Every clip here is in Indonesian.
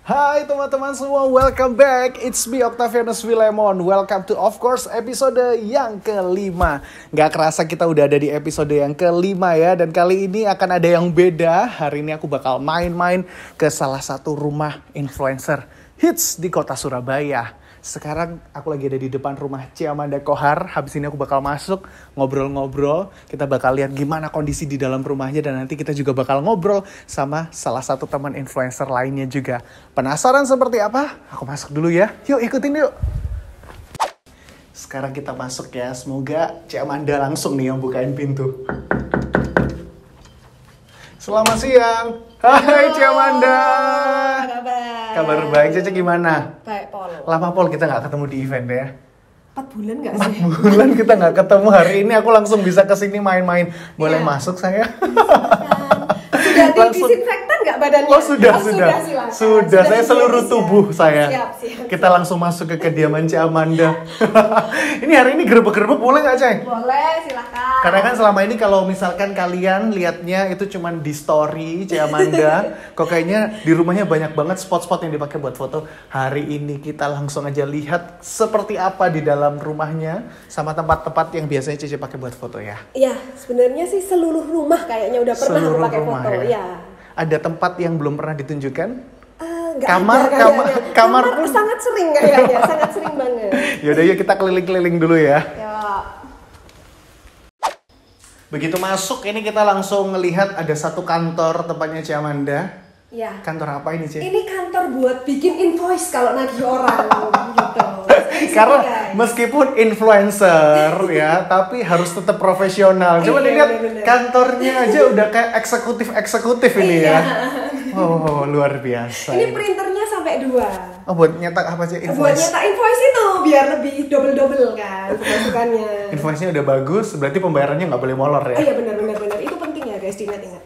Hai teman-teman semua, welcome back. It's me Octavianus Wilemon. Welcome to of course episode yang kelima. Gak kerasa kita udah ada di episode yang kelima ya. Dan kali ini akan ada yang beda. Hari ini aku bakal main-main ke salah satu rumah influencer hits di kota Surabaya. Sekarang aku lagi ada di depan rumah Ciamanda Kohar. Habis ini aku bakal masuk, ngobrol-ngobrol. Kita bakal lihat gimana kondisi di dalam rumahnya. Dan nanti kita juga bakal ngobrol sama salah satu teman influencer lainnya juga. Penasaran seperti apa? Aku masuk dulu ya. Yuk ikutin yuk. Sekarang kita masuk ya. Semoga Ciamanda langsung nih yang bukain pintu. Selamat siang. Hai Ciamanda. Kabar baik, Cece gimana? Baik, Pol. Lama Pol kita gak ketemu di event ya? 4 bulan gak sih? 4 bulan kita gak ketemu, hari ini aku langsung bisa kesini main-main. Boleh masuk saya? Sudah didisinfektan gak badannya? Oh sudah. Sudah, Saya seluruh tubuh saya. Siap. Kita langsung masuk ke kediaman Ciamanda. Ini hari ini gerbek-gerbek boleh gak Cay? Boleh, silakan. Karena kan selama ini kalau misalkan kalian lihatnya itu cuman di story Ciamanda, kok kayaknya di rumahnya banyak banget spot-spot yang dipakai buat foto. Hari ini kita langsung aja lihat seperti apa di dalam rumahnya sama tempat-tempat yang biasanya Cece pakai buat foto ya. Iya, sebenarnya sih seluruh rumah kayaknya udah pernah aku pakai foto. Ya. Ada tempat yang belum pernah ditunjukkan? Kamar pun sangat sering kayaknya, sangat sering banget. Yaudah yuk kita keliling-keliling dulu ya. Yuk. Begitu masuk ini kita langsung ngelihat ada satu kantor tempatnya Ciamanda. Iya. Kantor apa ini, Ci? Ini kantor buat bikin invoice kalau nagih orang gitu. Karena meskipun influencer ya, tapi harus tetap profesional. Coba dilihat kantornya aja udah kayak eksekutif ini ya. Oh, luar biasa. Ini printernya sampai 2. Oh, buat nyetak apa sih? Invoice. Buat nyetak invoice itu biar lebih double kan pemasukannya. Invoice-nya udah bagus, berarti pembayarannya nggak boleh molor ya? Iya benar. Itu penting ya guys, diingat-ingat.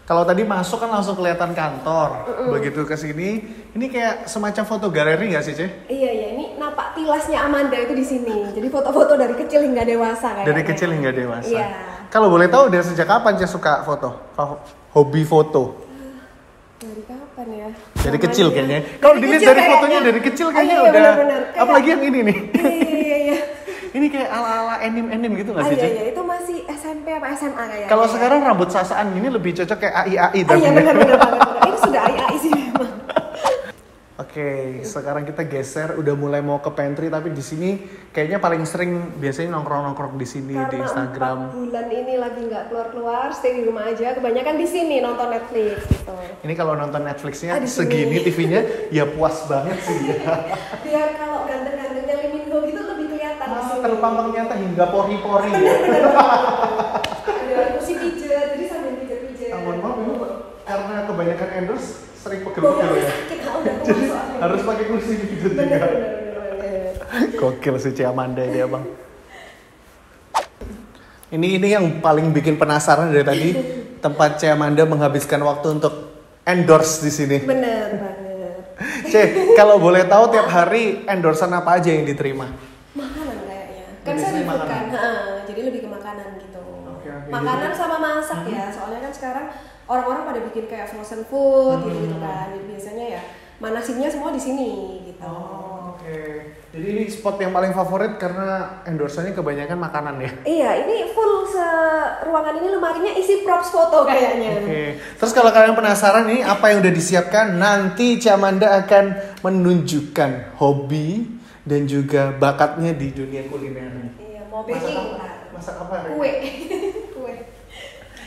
Kalau tadi masuk kan langsung kelihatan kantor. Begitu ke sini, ini kayak semacam foto galeri nggak sih, Ce? Iya, ini napak tilasnya Amanda itu di sini. Jadi foto-foto dari kecil hingga dewasa kayaknya. Dari kecil hingga dewasa. Iya. Kalau boleh tahu dari sejak kapan Ce suka foto? Hobi foto? Dari kapan ya? Dari kecil kayaknya. Kalau dilihat dari fotonya dari kecil kayaknya udah. Bener. Apalagi yang ini nih. Iya. Ini kayak ala-ala anime gitu nggak sih, Ce? Iya, itu masih SMP apa SMA kayaknya. Kalau sekarang rambut sasaan gini lebih cocok kayak AI tapi. Iya benar banget. Ini sudah AI sih memang. Oke, sekarang kita geser, udah mulai mau ke pantry, tapi di sini kayaknya paling sering biasanya nongkrong di sini di Instagram. Karena 4 bulan ini lagi nggak keluar, stay di rumah aja. Kebanyakan di sini nonton Netflix gitu. Ini kalau nonton Netflixnya sini. segini TV-nya, ya puas banget sih. Biar kalau ganteng-gantengnya Lee Min Ho gitu lebih kelihatan. Terpampang nyata hingga pori-pori. Bener. Ada kursi pijat, jadi sambil pijat-pijat. Mohon maaf, ini karena kebanyakan endorse sering pegel-pegel ya. Jadi harus pakai kursi pijat juga. Gokil sih Ciamanda ini abang. Ini yang paling bikin penasaran dari tadi, tempat Ciamanda menghabiskan waktu untuk endorse di sini. Bener banget. Kalau boleh tahu tiap hari endorsean apa aja yang diterima? Makanan kayaknya. Kan saya ribut kan, jadi lebih ke makanan gitu. Okay. Makanan sama masak ya, soalnya kan sekarang orang-orang pada bikin kayak frozen food gitu kan. Jadi biasanya ya manasinya semua di sini gitu. Oke. Jadi ini spot yang paling favorit karena endorsannya kebanyakan makanan ya? Iya, ini full ruangan ini lemarinya isi props foto kayaknya. Oke. Terus kalau kalian penasaran ini apa yang udah disiapkan, nanti Ciamanda akan menunjukkan hobi dan juga bakatnya di dunia kuliner. Iya, mau baking. Masak apa? Kue.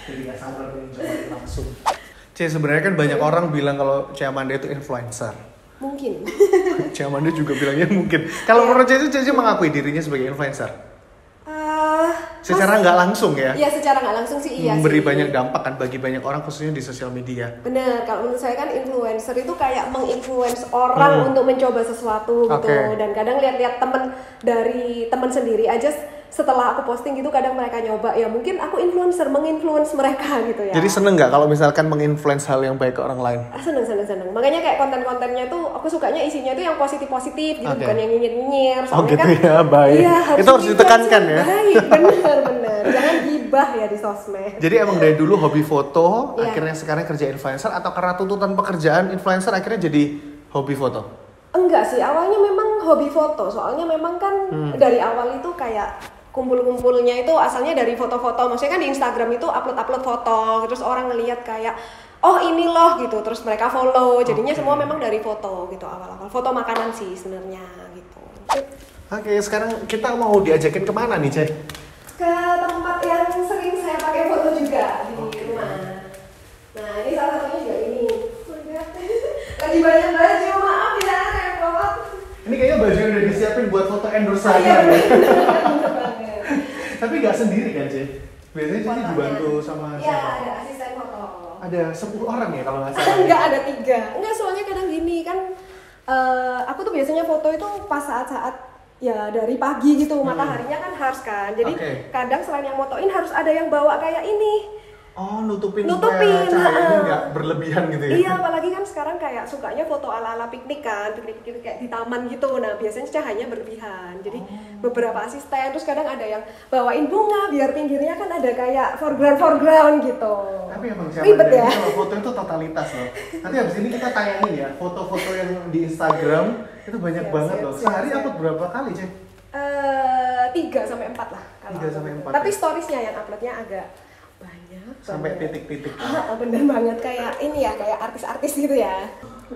Jadi gak sabar nih coba langsung. Sebenarnya kan banyak orang bilang kalau Ciamanda itu influencer. Mungkin. Ciamanda juga bilangnya mungkin. Kalau menurut Cici mengakui dirinya sebagai influencer? Secara nggak langsung ya? Iya, secara nggak langsung sih iya. Memberi banyak dampak kan bagi banyak orang khususnya di sosial media. Bener, kalau menurut saya kan influencer itu kayak menginfluence orang untuk mencoba sesuatu gitu. Dan kadang lihat-lihat temen dari temen sendiri aja setelah aku posting gitu kadang mereka nyoba, ya mungkin aku influencer, menginfluence mereka gitu ya. Jadi seneng nggak kalau misalkan menginfluence hal yang baik ke orang lain? Seneng. Makanya kayak konten-kontennya tuh aku sukanya isinya tuh yang positif-positif gitu, bukan yang nyinyir-nyinyir. Oh gitu kan, ya, baik. Iya, itu harus ditekankan ya. Baik, bener. Jangan gibah ya di sosmed. Jadi emang dari dulu hobi foto, akhirnya sekarang kerja influencer, atau karena tuntutan pekerjaan influencer akhirnya jadi hobi foto? Enggak sih, awalnya memang hobi foto. Soalnya memang kan dari awal itu kayak kumpul-kumpulnya itu asalnya dari foto-foto. Maksudnya kan di Instagram itu upload foto, terus orang ngelihat kayak oh ini loh gitu, terus mereka follow. Jadinya semua memang dari foto gitu awal-awal. Foto makanan sih sebenarnya gitu. Oke, sekarang kita mau diajakin kemana nih, Cek? Ke tempat yang sering saya pakai foto juga di rumah. Nah ini salah satunya juga ini. Lagi banyak baju, maaf tidak repot. Ini kayaknya baju yang udah disiapin buat foto endorse Iya, aja. bener banget. Tapi nggak sendiri kan, Cek? Biasanya Cek dibantu sama Iya, siapa? ada asisten foto. Ada 10 orang ya kalau nggak salah. Enggak, ada 3. Enggak, soalnya kadang gini kan aku tuh biasanya foto itu pas saat-saat ya dari pagi gitu, mataharinya kan harus kan. Jadi kadang selain yang motoin harus ada yang bawa kayak ini. Oh, nutupin supaya cahayanya nggak berlebihan gitu ya? Iya, apalagi kan sekarang kayak sukanya foto ala-ala piknik kan, piknik kayak di taman gitu. Nah, biasanya cahayanya berlebihan. Jadi beberapa asisten, terus kadang ada yang bawain bunga biar pinggirnya kan ada kayak foreground gitu. Tapi emang ribet ya. Kalau foto itu totalitas loh. Nanti habis ini kita tayangin ya foto-foto yang di Instagram itu banyak banget loh. Sehari upload berapa kali, Cek? 3-4 lah. 3-4. Tapi storiesnya yang uploadnya agak banyak sampai titik-titik. Bener banget, kayak ini ya, kayak artis-artis gitu ya.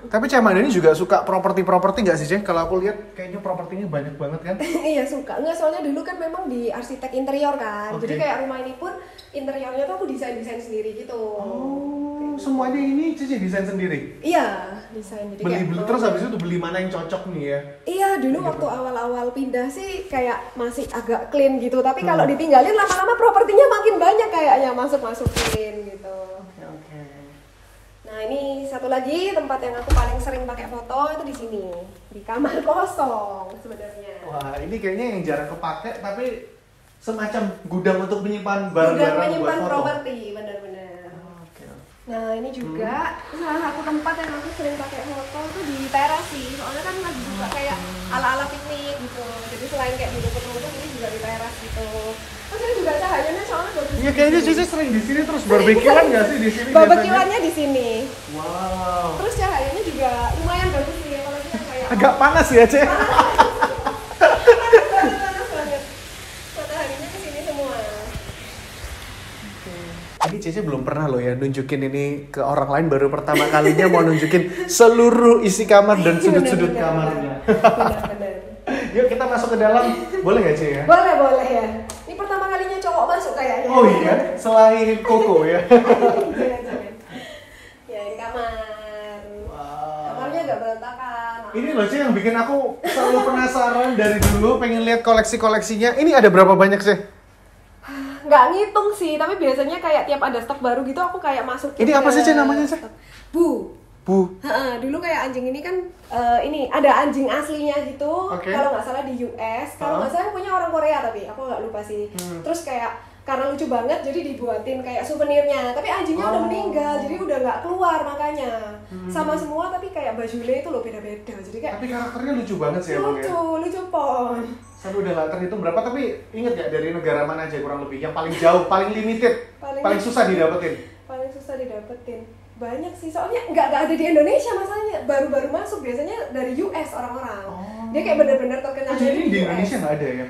Tapi Ceman ini juga suka properti nggak sih, Cek? Kalau aku lihat kayaknya propertinya banyak banget kan? Iya, suka. Enggak, soalnya dulu kan memang di arsitek interior kan. Jadi kayak rumah ini pun interiornya tuh aku desain sendiri gitu. Oh, semuanya ini Cici desain sendiri? Iya, desain. Jadi beli terus habis itu beli mana yang cocok nih ya? Iya, dulu waktu awal-awal pindah sih kayak masih agak clean gitu. Tapi kalau ditinggalin lama-lama propertinya makin banyak kayaknya masukin gitu. Oke. Nah, ini satu lagi tempat yang aku paling sering pakai foto itu di sini, di kamar kosong sebenarnya. Wah, ini kayaknya yang jarang kepake tapi semacam gudang untuk menyimpan barang-barang buat foto. Gudang menyimpan properti, benar-benar. Nah, ini juga salah satu tempat yang aku sering pakai foto tuh di teras sih. Soalnya kan lagi juga kayak ala-ala piknik gitu. Jadi selain kayak di rumput-rumput, ini juga di teras gitu. Terus ini juga cahayanya soalnya bagus. Iya, kayaknya Cici sering di sini terus barbekyuan nggak sih di sini? Barbekyuannya di sini. Wow. Terus cahayanya juga lumayan bagus sih, apalagi yang kayak agak panas ya, Cek? panas banget. Mataharinya ke sini semua. Ini Cici belum pernah loh ya nunjukin ini ke orang lain, baru pertama kalinya mau nunjukin seluruh isi kamar dan sudut-sudut kamarnya. Benar-benar. Yuk kita masuk ke dalam, boleh nggak Ci ya? Boleh ya. Ini pertama kalinya cowok masuk kayaknya. Oh iya, selain Koko ya. Jangan. Ya, ini kamar. Wow. Kamarnya agak berantakan. Ini loh Ci yang bikin aku selalu penasaran dari dulu, pengen lihat koleksi-koleksinya. Ini ada berapa banyak sih? Nggak ngitung sih, tapi biasanya kayak tiap ada stok baru gitu aku kayak masuk. Ini apa sih Ci namanya Ci? Bu. Dulu kayak anjing ini kan ini ada anjing aslinya gitu. Kalau nggak salah di US, kalau nggak salah punya orang Korea tapi aku nggak lupa sih. Terus kayak karena lucu banget jadi dibuatin kayak souvenirnya. Tapi anjingnya udah meninggal, jadi udah nggak keluar makanya. Sama semua tapi kayak bajunya itu loh beda-beda. Jadi kayak. Tapi karakternya lucu banget sih emang ya. Lucu pon. Saya udah nggak terhitung berapa, tapi inget gak dari negara mana aja kurang lebih yang paling jauh, paling limited, paling susah didapetin? Paling susah didapetin. Banyak sih, soalnya nggak ada di Indonesia masalahnya, baru-baru masuk biasanya dari US orang-orang. Dia kayak benar-benar terkenal jadi di Indonesia nggak ada ya?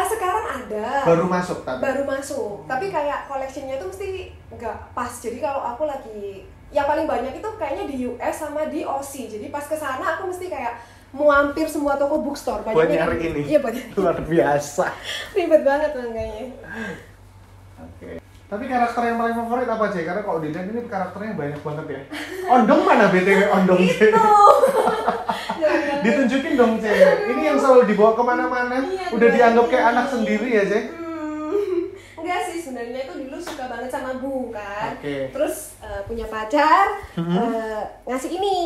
Sekarang ada. Baru masuk tapi? Baru masuk, tapi kayak collectionnya tuh mesti nggak pas. Jadi kalau aku lagi, yang paling banyak itu kayaknya di US sama di Aussie. Jadi pas kesana aku mesti kayak mau hampir semua toko bookstore. Buat nyari ini? Iya, buat luar biasa. Ribet banget makanya. Oke. Tapi karakter yang paling favorit apa Cek? Karena kalau dilihat ini karakternya banyak banget ya. Ondong mana BTW Ondong Cek? Ditunjukin dong Cek. Ini yang selalu dibawa kemana-mana. Udah dianggap kayak anak sendiri ya Cek? Enggak sih, sebenarnya itu dulu suka banget sama Bu kan. Terus punya pacar, ngasih ini.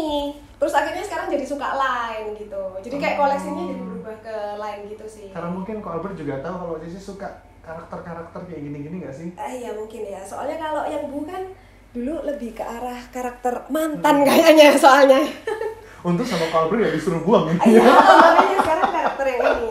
Terus akhirnya sekarang jadi suka lain gitu. Jadi kayak koleksinya jadi berubah ke line gitu sih. Karena mungkin kok Albert juga tahu kalau Cici suka karakter-karakter kayak gini-gini nggak sih? Iya mungkin ya. Soalnya kalau yang Bu kan dulu lebih ke arah karakter mantan kayaknya soalnya. Untuk sama Kak Albert ya disuruh buang. Iya, makanya sekarang karakter yang ini.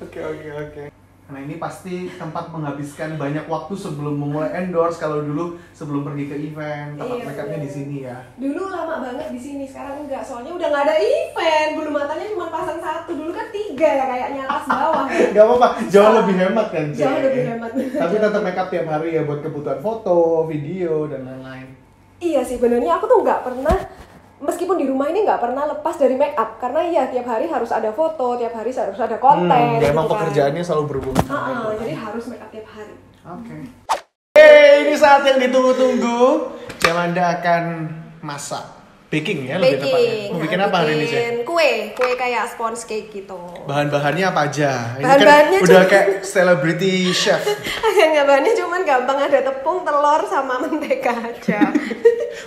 Oke. Nah ini pasti tempat menghabiskan banyak waktu sebelum memulai endorse. Kalau dulu sebelum pergi ke event, tempat makeupnya di sini ya. Dulu lama banget di sini, sekarang enggak. Soalnya udah nggak ada event. Bulu matanya cuma pasang 1. Dulu kan 3 ya kayaknya atas bawah. Gak apa-apa, jauh lebih hemat kan. Jauh lebih hemat. Tapi tetap makeup tiap hari ya buat kebutuhan foto, video dan lain-lain. Iya sih, benernya aku tuh nggak pernah. Meskipun di rumah ini nggak pernah lepas dari make up karena ya tiap hari harus ada foto, tiap hari harus ada konten. Ya emang gitu pekerjaannya selalu berhubungan sama itu. Jadi harus make up tiap hari. Oke. Ini saat yang ditunggu-tunggu. Jamanda akan masak. Baking ya lebih tepatnya. Mau bikin apa hari ini sih? Kue kayak sponge cake gitu. Bahan-bahannya apa aja? Ini Bahan-bahannya kan udah kayak celebrity chef. Enggak, bahannya cuman gampang, ada tepung, telur sama mentega aja.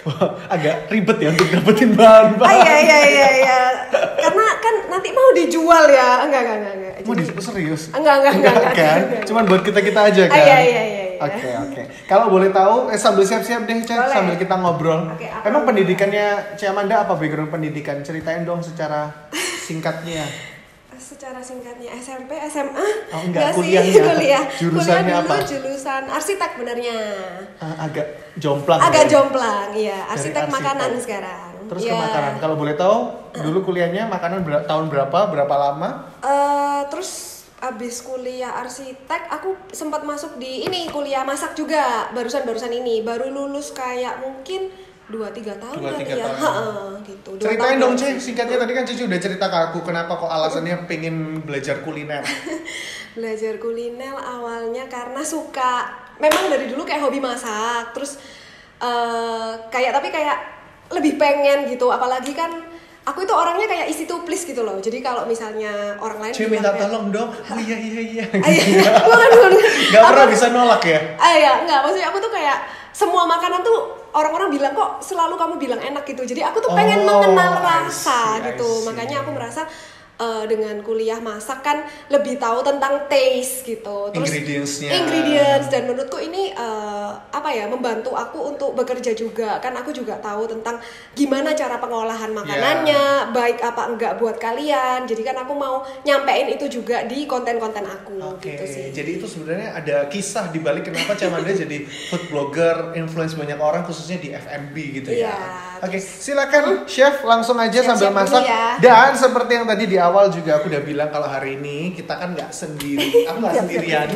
Wah, agak ribet ya untuk dapetin bahan-bahan. Iya. Karena kan nanti mau dijual ya. Enggak. Mau serius? Enggak kan? Cuman buat kita aja kan? Iya. Oke. Kalau boleh tahu, sambil siap-siap deh, Cek, sambil kita ngobrol. Emang pendidikannya Ciamanda apa background pendidikan? Ceritain dong secara singkatnya. Secara singkatnya SMP, SMA? Oh enggak, kuliahnya. Kuliah. Jurusannya kuliah dulu, apa? Jurusan arsitek benernya. Agak jomplang. Jomplang, iya. Arsitek makanan sekarang. Terus ke makanan. Kalau boleh tahu, dulu kuliahnya makanan tahun berapa lama? Terus abis kuliah arsitek, aku sempat masuk di ini kuliah masak juga. Barusan ini, baru lulus kayak mungkin 2-3 tahun ya. Gitu. Ceritain dong Ci, singkatnya tadi kan Cici udah cerita ke aku kenapa kok alasannya pengen belajar kuliner. Belajar kuliner awalnya karena suka, memang dari dulu kayak hobi masak, terus kayak lebih pengen gitu, apalagi kan aku itu orangnya kayak easy to please gitu loh. Jadi kalau misalnya orang lain minta tolong dong. Oh iya. Bukan. Gak pernah bisa nolak ya? Enggak, maksudnya aku tuh kayak semua makanan tuh orang-orang bilang kok selalu kamu bilang enak gitu. Jadi aku tuh pengen mengenal rasa gitu. Makanya aku merasa dengan kuliah masak kan lebih tahu tentang taste gitu. Terus ingredients dan menurutku ini membantu aku untuk bekerja juga. Kan aku juga tahu tentang gimana cara pengolahan makanannya, baik apa enggak buat kalian. Jadi kan aku mau nyampein itu juga di konten-konten aku gitu sih. Jadi itu sebenarnya ada kisah di balik kenapa Ciamanda jadi food blogger, influence banyak orang khususnya di F&B gitu ya. Oke, silakan chef langsung aja sambil masak. Dan seperti yang tadi di awal juga aku udah bilang kalau hari ini kita kan nggak sendiri, aku nggak sendirian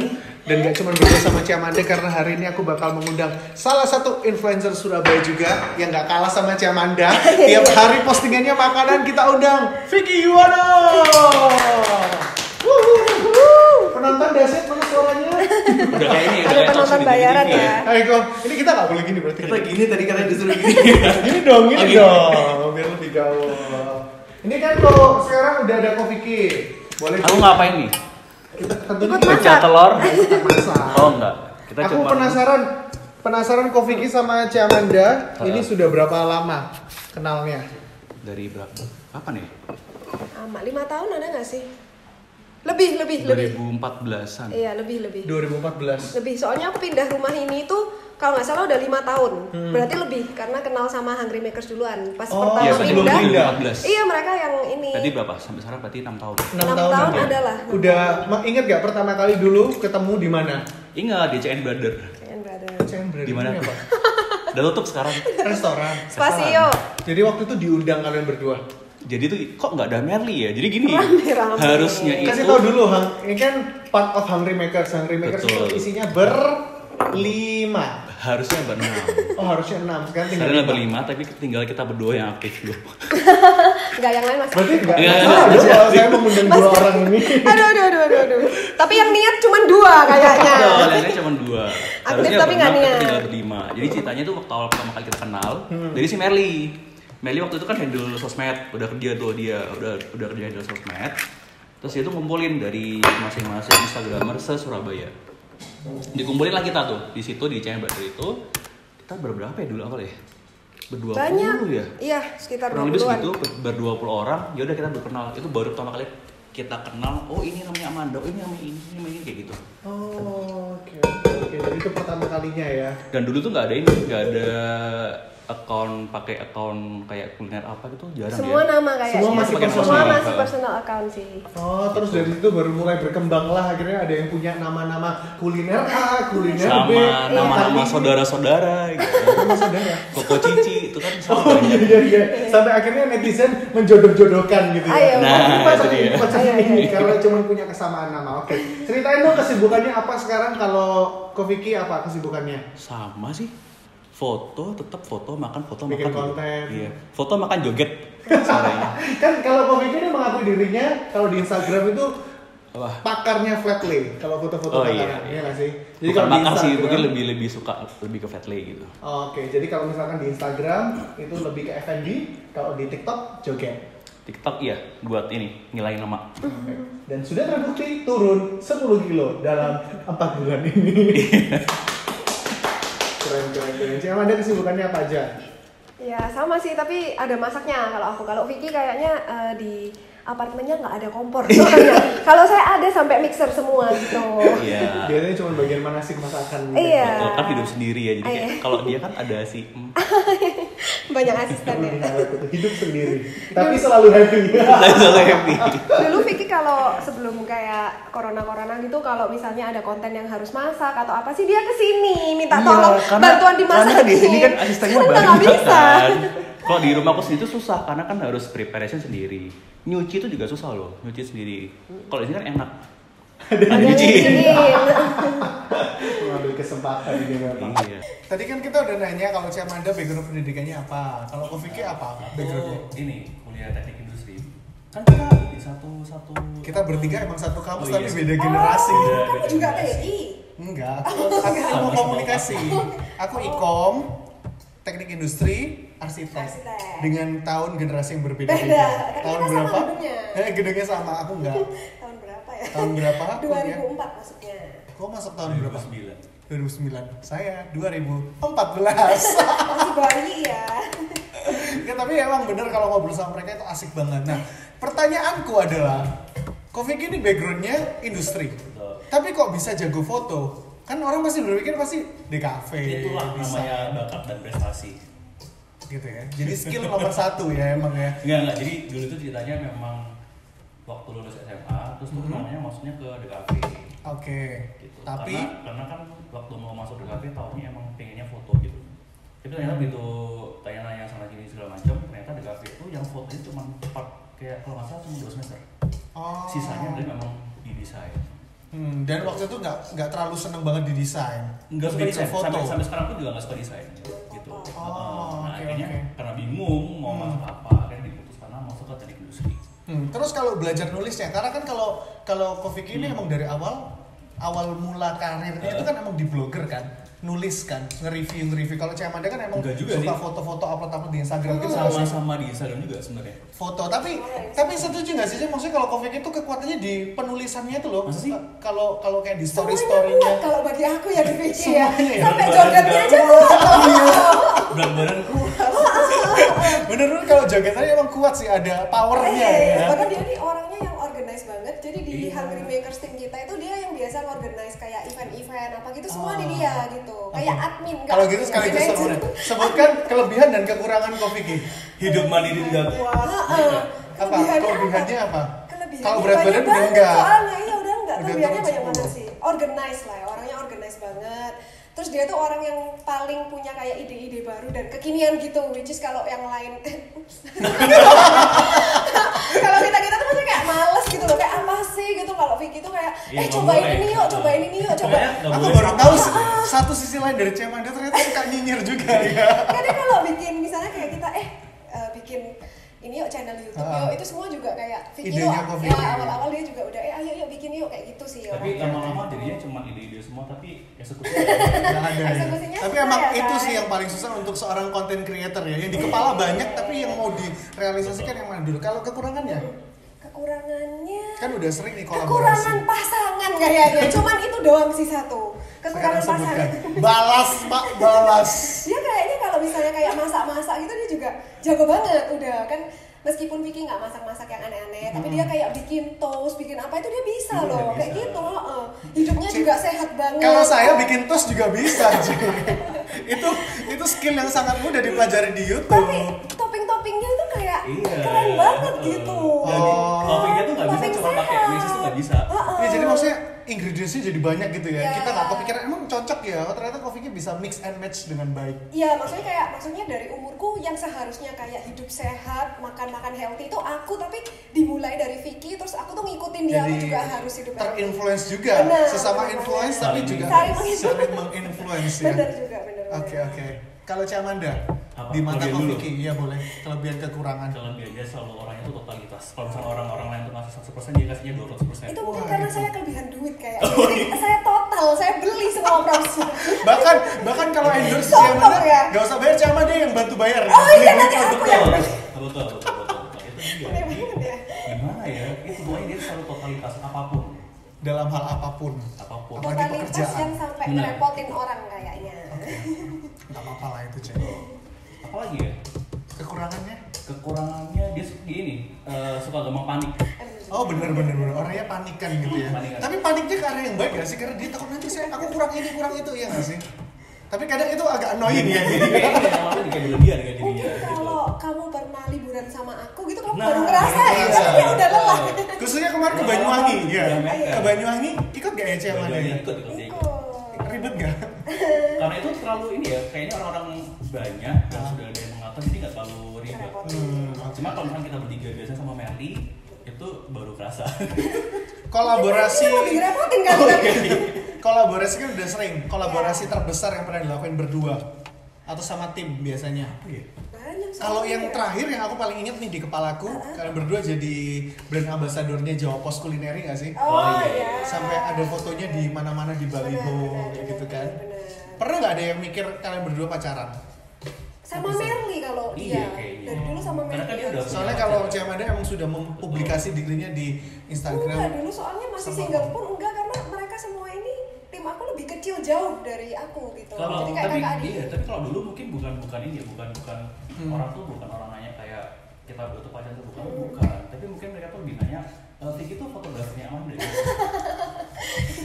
dan nggak cuma berdua sama Ciamanda karena hari ini aku bakal mengundang salah satu influencer Surabaya juga yang nggak kalah sama Ciamanda. Tiap hari postingannya makanan, kita undang Vicky Yuwono. Penonton daset mana suaranya? Udah kayak ini, ada penonton bayaran ya. Ayo, ini kita nggak boleh gini berarti. Kita gini tadi katanya disuruh gini. Gini dong, biar lebih gaul. Ini kan kok sekarang udah ada Coffee Key. Boleh. Aku ngapain nih? Kita tentunya pecah telur. Kita masak. Oh enggak. Aku penasaran Coffee Key sama Ciamanda. Ini sudah berapa lama kenalnya? Dari berapa? Kapan ya? 5 tahun ada nggak sih? Lebih. 2014-an. Iya, lebih. 2014. Lebih, soalnya aku pindah rumah ini tuh kalau nggak salah udah 5 tahun. Berarti lebih karena kenal sama Hungry Makers duluan. Pas pertama pindah. Iya, mereka yang ini. Tadi berapa? Sampai sekarang berarti 6 tahun. 6 tahun adalah. Udah inget gak pertama kali dulu ketemu di mana? Ingat di CN Brother. Di mana tuh? Udah tutup sekarang. Restoran. Spasio. Jadi waktu itu diundang kalian berdua. Jadi tuh kok nggak ada Merly ya? Jadi gini, rame. harusnya itu. Kasih tau dulu, ini kan part of Hungry Makers. Hungry Makers itu isinya berlima. Harusnya berenam. Oh harusnya 6. Sekarang tinggal berlima, tapi tinggal kita berdua yang aktif loh. Enggak, yang lain masih. Berarti enggak kalau saya mengundang 2 orang ini. Aduh. Tapi yang niat cuma 2 kayaknya. Lainnya cuma 2. Aktif tapi nggak niat. Tinggal berlima. Jadi ceritanya tuh waktu awal pertama kali kita kenal, dari si Merly waktu itu kan handle sosmed, udah kerja tuh dia, udah kerja handle sosmed. Terus dia tuh ngumpulin dari masing-masing Instagramer se-Surabaya. Dikumpulin lah kita tuh di situ di CN Brother itu. Kita berberapa ya dulu awal ya? Ber-20 banyak ya? Iya, sekitar 20-an. Kurang lebih segitu, ber-20 orang. Ya udah kita berkenal. Itu baru pertama kali kita kenal, oh ini namanya Amanda, oh ini namanya ini kayak gitu. Oh, oke. Jadi itu pertama kalinya ya. Dan dulu tuh nggak ada pakai account kayak kuliner apa gitu, jarang semua ya. nama kayaknya. Semua masih personal account sih. Oh, terus dari situ baru mulai berkembang lah, akhirnya ada yang punya nama-nama kuliner A, kuliner sama B, nama-nama saudara-saudara gitu. Nama saudara. Koko Cici itu kan sama Oh banyak. iya. Sampai akhirnya netizen menjodoh-jodohkan gitu ya. Nah, itu dia. Ini karena cuma punya kesamaan nama. Oke. Ceritain dong kesibukannya apa sekarang, kalau Ko Vicky apa kesibukannya? Sama sih. Tetap foto, makan, Bikin makan. konten. Iya. Foto, makan, joget. Sorenya. Kan kalau Ko Vicky ini mengakui dirinya kalau di Instagram itu Wah. pakarnya flat lay. Kalau foto-foto makanan, iya nggak sih? Jadi Bukan kalau di makar sih, Instagram- mungkin lebih suka lebih ke fat lay gitu. Oke, jadi kalau misalkan di Instagram itu lebih ke F&B, kalau di TikTok joget. TikTok iya, buat ini ngilangin lemak. Oke. Dan sudah terbukti turun 10 kilo dalam 4 bulan ini. Keren. Cik Amanda kesibukannya apa aja? Ya sama sih, tapi ada masaknya kalau aku. Kalau Vicky kayaknya di apartemennya nggak ada kompor soalnya. Kalau saya ada sampai mixer semua gitu. Iya. Biasanya cuma bagian manasik masakan. Iya. Kalau kan hidup sendiri ya, jadi kayak kalau dia kan ada si Banyak asisten ya. Hidup sendiri, tapi selalu happy. saya selalu happy. Dulu Vicky kalau sebelum kayak corona gitu, kalau misalnya ada konten yang harus masak atau apa sih, dia kesini minta Iya, tolong bantuan dimasakin. Karena di sini kan asistennya Udah banyak nggak bisa. kan. Kalau di rumahku sendiri itu susah karena kan harus preparation sendiri. Nyuci itu juga susah loh, nyuci sendiri. Kalau di sini kan enak. Ada nyuci. Mengambil kesempatan ini memang. Iya. Tadi kan kita udah nanya kalau Cik Amanda background pendidikannya apa, kalau Ko Vicky apa backgroundnya? Ini kuliah teknik industri. Kan kita di satu Kita bertiga emang satu kampus Oh, tapi iya. beda generasi. Kamu juga TI. Enggak, aku ilmu komunikasi. Aku ikom, teknik industri, arsitek. Dengan tahun generasi yang berbeda-beda. Beda. Tahun Kita sama berapa? gedungnya. Gedungnya sama, aku enggak. Tahun berapa ya? Tahun berapa? 2004 masuknya. Kau masuk tahun berapa? 2009. 2009. Saya 2014. Masih bayi ya. Ya, tapi emang bener kalau ngobrol sama mereka itu asik banget. Nah, pertanyaanku adalah, Ko Vicky ini backgroundnya industri, tapi kok bisa jago foto? Kan orang pasti berpikir pasti di kafe. Itulah bisa. namanya bakat dan prestasi. Gitu ya. Jadi skill nomor 1 ya emang ya. Enggak. Jadi dulu itu ceritanya memang waktu lulus SMA, terus tuh namanya maksudnya ke DKV. Oke. Gitu. Tapi karena kan waktu mau masuk DKV tahunnya emang pengennya foto gitu. Tapi ternyata begitu tanya-tanya sana sini segala macam, ternyata DKV itu yang fotonya cuma 4, kayak kalau nggak salah cuma 2 semester. oh. Sisanya dia memang di desain. Dan waktu itu nggak terlalu seneng banget di desain. Enggak suka Lebih ke desain. foto. Sampai sekarang pun juga nggak suka desain gitu. Oh, Nah, oke, akhirnya oke. karena bingung mau masuk apa, akhirnya diputuskan masuk ke teknik industri. Terus kalau belajar nulisnya, karena kan kalau Ko Vicky ini emang dari awal mula karirnya itu kan emang di blogger kan, nulis kan, nge-review. Kalau Cik Amanda kan emang Enggak juga suka sih. foto-foto upload di Instagram gitu nggak sih? Sama di Instagram juga sebenarnya. Foto, tapi setuju nggak sih? Maksudnya kalau Ko Vicky itu kekuatannya di penulisannya itu loh. Masa sih? Kalau kayak di Semuanya story-storynya. kuat kalau bagi aku ya di Vicky ya. Semuanya ya. Sampai Berat jogetnya badan aja juga. kuat. Berat badanku. Bener kalau jogetannya emang kuat sih, ada powernya ya. Bahkan dia nih orangnya yang organize banget. Jadi di Iya. Hungry Makers team kita itu dia yang biasa organize kayak event-event apa gitu, semua di dia gitu. Kayak admin kan. Kalau gitu sekaligus Manager. sebutkan kelebihan dan kekurangan Ko Vicky. Hidup mandiri juga kuat. Apa? Kelebihannya apa? Kelebihannya Kalau berat badan banyak udah banget enggak. soalnya iya udah enggak. Udah Kelebihannya turun banyak 10. banget sih. Organize lah ya, orangnya organize banget. Terus dia tuh orang yang paling punya kayak ide-ide baru dan kekinian gitu, which is kalau yang lain kalau kita tuh masih kayak males gitu loh, kayak apa sih gitu. Kalau Vicky tuh kayak Iya, cobain nggak ini boleh. yuk, cobain ini yuk, coba. Aku baru tahu satu sisi lain dari Cik Amanda, ternyata suka nyinyir juga ya. Kadang kalau bikin misalnya kayak kita bikin ini yuk channel YouTube yuk, itu semua juga kayak Vicky Idenya yuk, kok ya Vicky. awal-awal dia juga udah ayo yuk bikin yuk kayak gitu sih Tapi orangnya. lama-lama jadinya cuma ide-ide semua, tapi eksekusi. Nggak ada ya. Eksekusinya Tapi susah emang ya, itu kan? sih yang paling susah untuk seorang content creator ya. Yang di kepala banyak tapi yang mau direalisasikan yang mana dulu. Kalau kekurangannya? Kekurangannya Kan udah sering nih kolaborasi. kekurangan pasangan kayaknya, cuman itu doang sih satu kekurangan Sekarang pasangan. sebutkan. Balas, Pak, balas. Dia kayaknya kalau misalnya kayak masak-masak gitu dia juga jago banget udah kan. meskipun Vicky nggak masak-masak yang aneh-aneh, tapi dia kayak bikin toast, bikin apa itu dia bisa loh, kayak gitu. Hidupnya juga sehat banget. Kalau saya bikin toast juga bisa, itu skill yang sangat mudah dipelajari di YouTube. Tapi topping-toppingnya itu kayak keren banget gitu. Toppingnya tuh nggak bisa cuma pakai mesis tuh nggak bisa. Ya jadi maksudnya ingredientsnya jadi banyak gitu ya. Kita nggak kepikiran emang cocok ya. Ternyata Coffee bisa mix and match dengan baik. Iya, maksudnya dari umurku yang seharusnya kayak hidup sehat, makan healthy itu aku, tapi dimulai dari Vicky terus aku tuh ngikutin dia, aku juga harus hidup terinfluence juga. Sesama influence tapi juga saling menginfluence ya. Benar juga, benar. Oke. Kalau Ciamanda di mata Vicky, iya boleh. Kelebihan kekurangan. Kelebihannya selalu orangnya tuh totalitas. Kalau misalnya orang-orang lain tuh ngasih 100%, dia kasihnya 200%. Itu mungkin karena saya kelebihan duit kayak. Jadi saya total, saya beli semua produk. bahkan kalau endorse Ciamanda nggak usah bayar, Ciamanda yang bantu bayar. Oh iya, nanti aku yang beli. Betul. Itu dia. Gimana ya? Itu pokoknya dia selalu totalitas apapun. Dalam hal apapun. Totalitas yang sampai ngerepotin orang kayaknya. Nggak apa-apa lah itu, Cek. Apa lagi ya? Kekurangannya dia gini, suka gampang panik. Oh bener orangnya panikan gitu ya. Tapi paniknya karena yang baik gak sih? Karena dia takut nanti aku kurang ini kurang itu, ya nggak sih? Tapi kadang itu agak annoying ya. Mungkin kalau kamu pernah liburan sama aku gitu, kamu baru ngerasa ya, tapi dia udah lelah. Khususnya kemarin ke Banyuwangi, ya. Ke Banyuwangi ikut gak ya Ciamanda? Ikut. Ribet gak? Karena itu terlalu ini ya, kayaknya orang-orang banyak dan sudah ada yang mengatur, jadi nggak terlalu ribet. Cuma kalau misalnya kita bertiga biasanya sama Melly, itu baru kerasa. Kolaborasi. Lebih ngerepotin kan? Kolaborasi kan udah sering. Kolaborasi terbesar yang pernah dilakuin berdua atau sama tim biasanya. Kalau yang terakhir yang aku paling ingat nih di kepalaku, kalian berdua jadi brand ambassadornya Jawa Pos Kulineri nggak sih? Iya. Sampai ada fotonya di mana-mana di baliho kayak gitu kan. Pernah nggak ada yang mikir kalian berdua pacaran? Sama Merly kalau dia. Dari dulu sama Merly. Soalnya kalau Ciamanda emang sudah mempublikasi dirinya di Instagram. Enggak, dulu soalnya masih single pun enggak, karena mereka semua ini tim aku lebih kecil jauh dari aku gitu. Jadi kayak kakak adik. Iya, tapi kalau dulu mungkin bukan ini ya, bukan orang tuh bukan orang nanya kayak kita butuh pacar tuh bukan. Tapi mungkin mereka tuh lebih nanya, Vicky tuh fotografernya aman deh.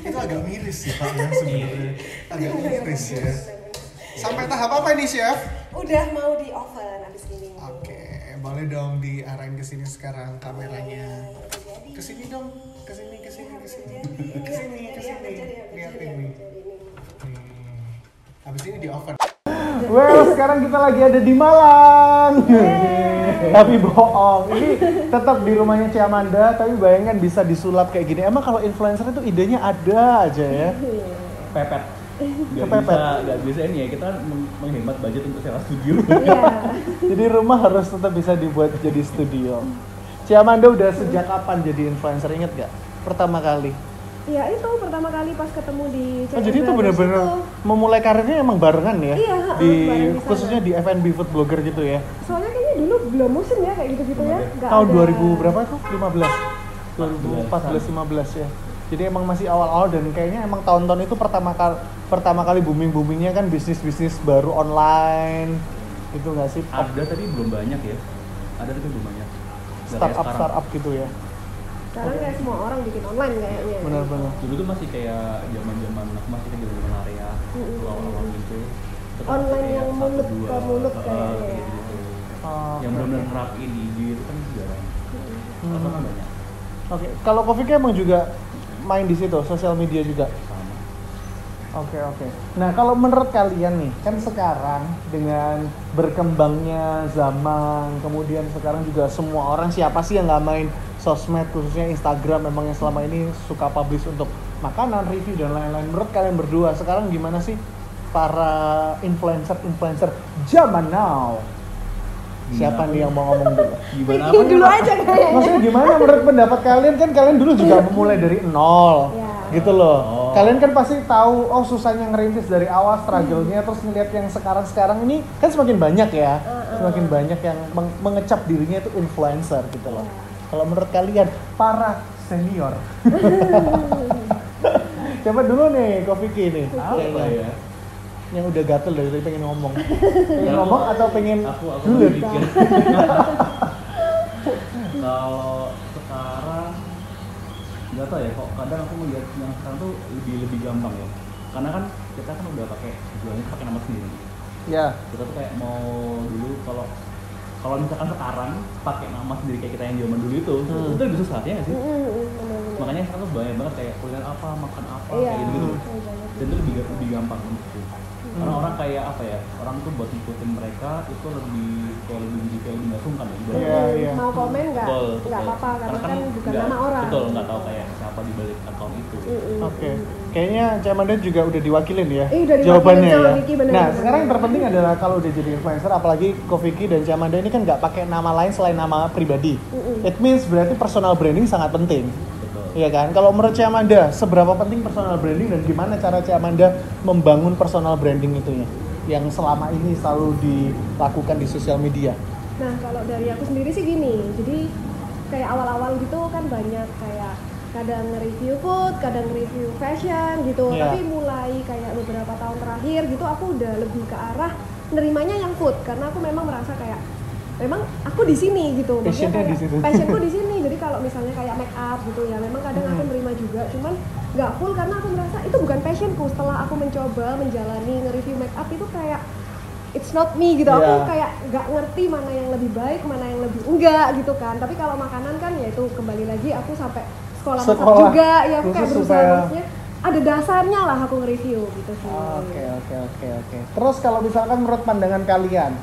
Itu agak miris sih Pak ya sebenarnya. Agak miris ya. Sampai tahap apa ini, Chef? Udah mau di oven abis ini. Oke, boleh dong diarahin ke sini sekarang kameranya. Ke sini dong, ke sini. Lihatin nih. Habis ini di oven. Well, sekarang kita lagi ada di Malang. Tapi bohong. Ini tetap di rumahnya Ciamanda, tapi bayangkan bisa disulap kayak gini. Emang kalau influencer itu idenya ada aja ya. Pepet. Gak bisa ini ya, kita menghemat budget untuk sewa studio. Jadi rumah harus tetap bisa dibuat jadi studio. Ciamanda udah sejak kapan jadi influencer, inget gak? Pertama kali? Iya itu pertama kali pas ketemu di channel. Jadi itu bener-bener memulai karirnya emang barengan ya? Iya, khususnya di F&B food blogger gitu ya? Soalnya kayaknya dulu belum musim ya kayak gitu-gitu ya. Tahun 2000 berapa tuh? 2015 ya? Jadi emang masih awal-awal dan kayaknya emang tahun-tahun itu pertama kali booming-boomingnya kan bisnis-bisnis baru online itu nggak sih? Ada tapi belum banyak ya. Ada tapi belum banyak. Startup gitu ya. Sekarang kayak semua orang bikin online kayaknya. Benar-benar. Dulu tuh masih kayak zaman-zaman aku masih kan zaman area, awal-awal gitu. Online yang mulut ke mulut kayaknya. Yang benar-benar nerapin IG itu kan jarang. Atau kan banyak. Oke, kalau Coffee emang juga main di situ, sosial media juga. Oke. Nah, kalau menurut kalian nih, kan sekarang dengan berkembangnya zaman, kemudian sekarang juga semua orang siapa sih yang nggak main sosmed, khususnya Instagram, memang yang selama ini suka publish untuk makanan, review dan lain-lain. Menurut kalian berdua, sekarang gimana sih para influencer zaman now? Siapa nih yang mau ngomong dulu? Gimana apa dulu aja kayaknya. Maksudnya gimana menurut pendapat kalian? Kan kalian dulu juga memulai dari nol. Gitu loh. Kalian kan pasti tahu susahnya ngerintis dari awal, struggle-nya, terus ngeliat yang sekarang ini kan semakin banyak ya. Semakin banyak yang mengecap dirinya itu influencer gitu loh. Kalau menurut kalian para senior. Coba dulu nih Coffee nih. Apa ya? Yang udah gatel dari tadi pengen ngomong. Pengen ngomong atau pengen aku dulu? Kalau sekarang nggak tahu ya, kok kadang aku melihat yang sekarang tuh lebih gampang ya. Karena kan kita kan udah jualnya pakai nama sendiri. Ya. Kita tuh kayak mau dulu kalau misalkan sekarang pakai nama sendiri kayak kita yang zaman dulu itu lebih susah ya nggak sih? Makanya sekarang tuh banyak banget kayak kuliner apa, makan apa, kayak gitu. Dan itu lebih gampang menurutku. Karena orang kayak apa ya, orang tuh buat ngikutin mereka itu lebih nggak sungkan ya. Iya. Mau komen nggak apa-apa karena kan bukan nama orang. Betul, nggak tahu kayak siapa di balik akun itu. Oke. Kayaknya Cak Amanda juga udah diwakilin ya udah jawabannya ya. Vicky, bener, Nah bener. sekarang yang terpenting adalah kalau udah jadi influencer, apalagi Ko Vicky dan Cak Amanda ini kan nggak pakai nama lain selain nama pribadi. It means berarti personal branding sangat penting. Iya kan? Kalau menurut Cak Amanda, seberapa penting personal branding dan gimana cara Cak Amanda membangun personal branding itunya yang selama ini selalu dilakukan di sosial media? Nah, kalau dari aku sendiri sih gini. Jadi kayak awal-awal gitu kan banyak kayak kadang nge-review food, kadang nge-review fashion gitu. Tapi mulai kayak beberapa tahun terakhir gitu aku udah lebih ke arah nerimanya yang food karena aku memang merasa kayak memang aku di sini gitu, maksudnya kayak passionku di sini. Jadi kalau misalnya kayak make up gitu ya, memang kadang aku nerima juga, cuman nggak full karena aku merasa itu bukan passionku. Setelah aku mencoba menjalani nge-review make up itu kayak it's not me gitu. Aku kayak nggak ngerti mana yang lebih baik, mana yang lebih enggak gitu kan. Tapi kalau makanan kan ya itu kembali lagi aku sampai sekolah masak juga ya, aku kayak berusaha maksudnya ada dasarnya lah aku nge-review gitu sih. Oke. Terus kalau misalkan menurut pandangan kalian